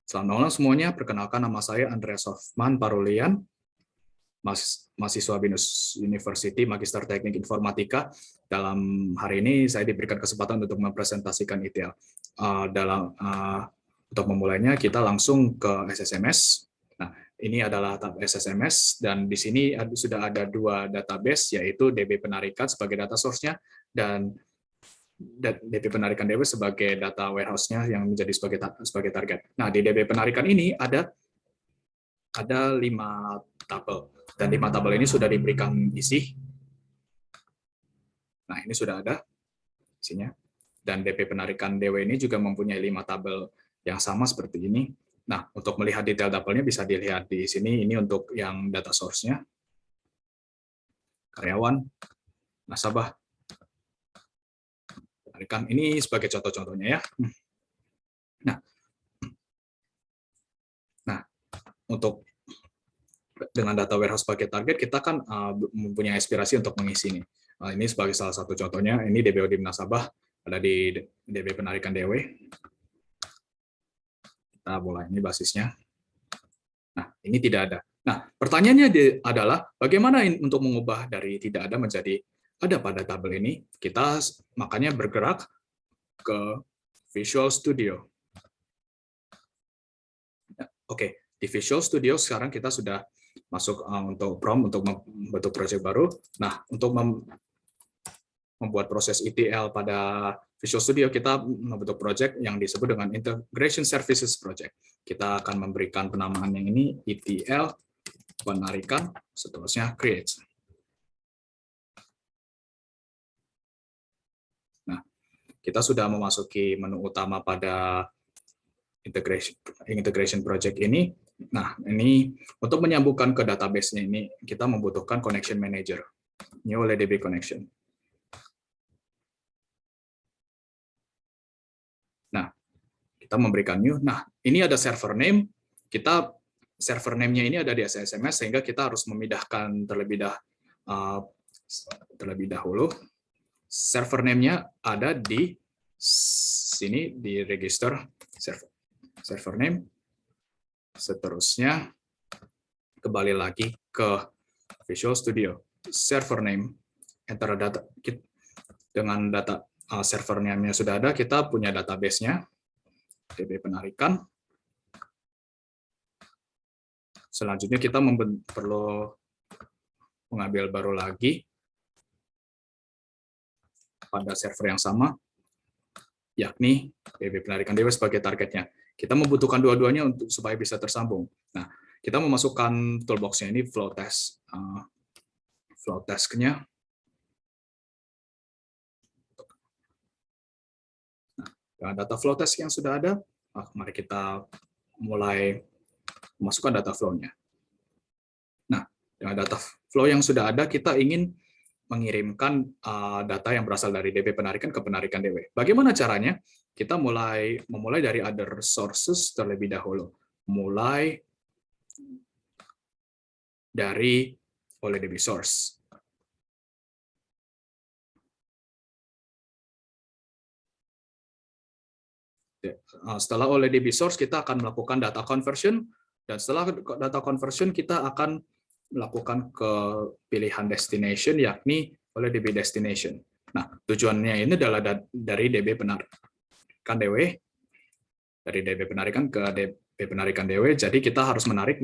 Selamat malam semuanya, perkenalkan nama saya Andreas Hoffman Parulian, mahasiswa BINUS University, Magister Teknik Informatika. Dalam hari ini saya diberikan kesempatan untuk mempresentasikan ETL. Untuk memulainya, kita langsung ke SSMS. Nah, ini adalah tab SSMS, dan di sini sudah ada dua database, yaitu DB penarikan sebagai data source-nya, dan DB penarikan DB sebagai data warehouse-nya yang menjadi sebagai target. Nah, di DB penarikan ini ada 5 tabel, dan 5 tabel ini sudah diberikan isi. Nah, ini sudah ada isinya. Dan DB penarikan DW ini juga mempunyai 5 tabel yang sama seperti ini. Nah, untuk melihat detail tabelnya bisa dilihat di sini. Ini untuk yang data source-nya, karyawan, nasabah, penarikan. Ini sebagai contoh-contohnya ya. Nah, untuk dengan data warehouse sebagai target, kita kan mempunyai aspirasi untuk mengisi ini. Ini sebagai salah satu contohnya. Ini DBOD nasabah, ada di DB penarikan DW. Kita mulai, ini basisnya. Nah, ini tidak ada. Nah, pertanyaannya adalah bagaimana untuk mengubah dari tidak ada menjadi ada pada tabel ini? Kita makanya bergerak ke Visual Studio. Oke, di Visual Studio sekarang kita sudah masuk untuk prompt untuk membentuk project baru. Nah, untuk membuat proses ETL pada Visual Studio, kita membentuk project yang disebut dengan Integration Services Project. Kita akan memberikan penamaan yang ini ETL, penarikan, seterusnya create. Nah, kita sudah memasuki menu utama pada integration project ini. Nah, ini untuk menyambungkan ke database-nya ini, kita membutuhkan connection manager, new OLEDB connection. Nah, kita memberikan new. Nah, ini ada server name. Kita server name-nya ini ada di SSMS, sehingga kita harus memindahkan terlebih dahulu. Server name-nya ada di sini, di register server name. Seterusnya, kembali lagi ke Visual Studio. Server name, enter data. Dengan data server name-nya sudah ada, kita punya database-nya, DB penarikan. Selanjutnya kita perlu mengambil baru lagi pada server yang sama, yakni DB penarikan DW sebagai targetnya. Kita membutuhkan dua-duanya untuk supaya bisa tersambung. Nah, kita memasukkan toolbox-nya ini flow test. Flow test-nya. Nah, dengan data flow test yang sudah ada, mari kita mulai memasukkan data flow-nya. Nah, dengan data flow yang sudah ada, kita ingin mengirimkan data yang berasal dari DB penarikan ke penarikan DW. Bagaimana caranya? Kita memulai dari other sources terlebih dahulu. Mulai dari OLEDB source. Setelah OLEDB source, kita akan melakukan data conversion, dan setelah data conversion, kita akan melakukan ke pilihan destination, yakni OLEDB destination. Nah, tujuannya ini adalah dari DB penarikan DW, dari DB penarikan ke DB penarikan DW, jadi kita harus menarik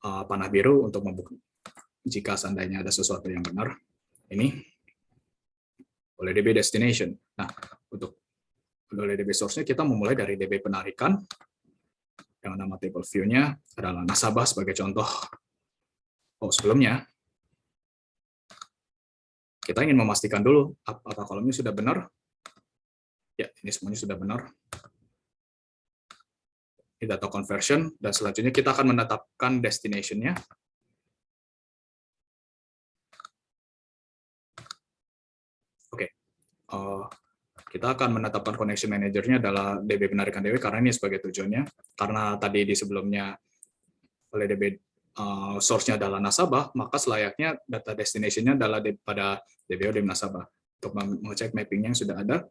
panah biru untuk membuka jika seandainya ada sesuatu yang benar. Ini OLEDB destination. Nah, untuk OLEDB source-nya kita memulai dari DB penarikan dengan nama table view-nya adalah nasabah sebagai contoh. Sebelumnya kita ingin memastikan dulu apakah kolomnya sudah benar. Ya, ini semuanya sudah benar. Ini data conversion, dan selanjutnya kita akan menetapkan destination-nya. Oke. Kita akan menetapkan connection manager-nya adalah DB penarikan DW karena ini sebagai tujuannya. Karena tadi di sebelumnya oleh DB source-nya adalah nasabah, maka selayaknya data destination-nya adalah pada DBO nasabah. Untuk mengecek mapping yang sudah ada,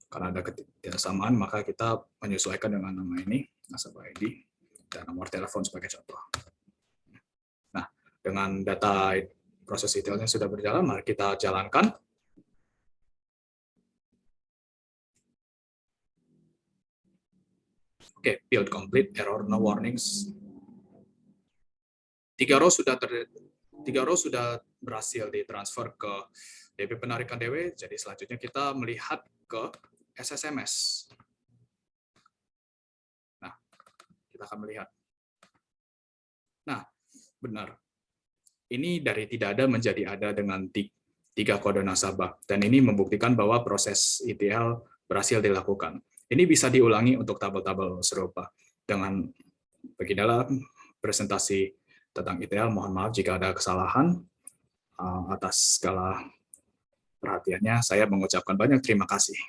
Karena ada ketidaksamaan, maka kita menyesuaikan dengan nama ini, nasabah ID, dan nomor telepon sebagai contoh. Nah, dengan data proses detailnya sudah berjalan, mari kita jalankan. Oke, build complete, error, no warnings. 3 row sudah berhasil ditransfer ke DB penarikan DW, jadi selanjutnya kita melihat ke SSMS. Nah, kita akan melihat. Nah, benar. Ini dari tidak ada menjadi ada dengan 3 kode nasabah, dan ini membuktikan bahwa proses ETL berhasil dilakukan. Ini bisa diulangi untuk tabel-tabel serupa. Dengan beginilah presentasi tentang ETL. Mohon maaf jika ada kesalahan. Atas segala perhatiannya, saya mengucapkan banyak terima kasih.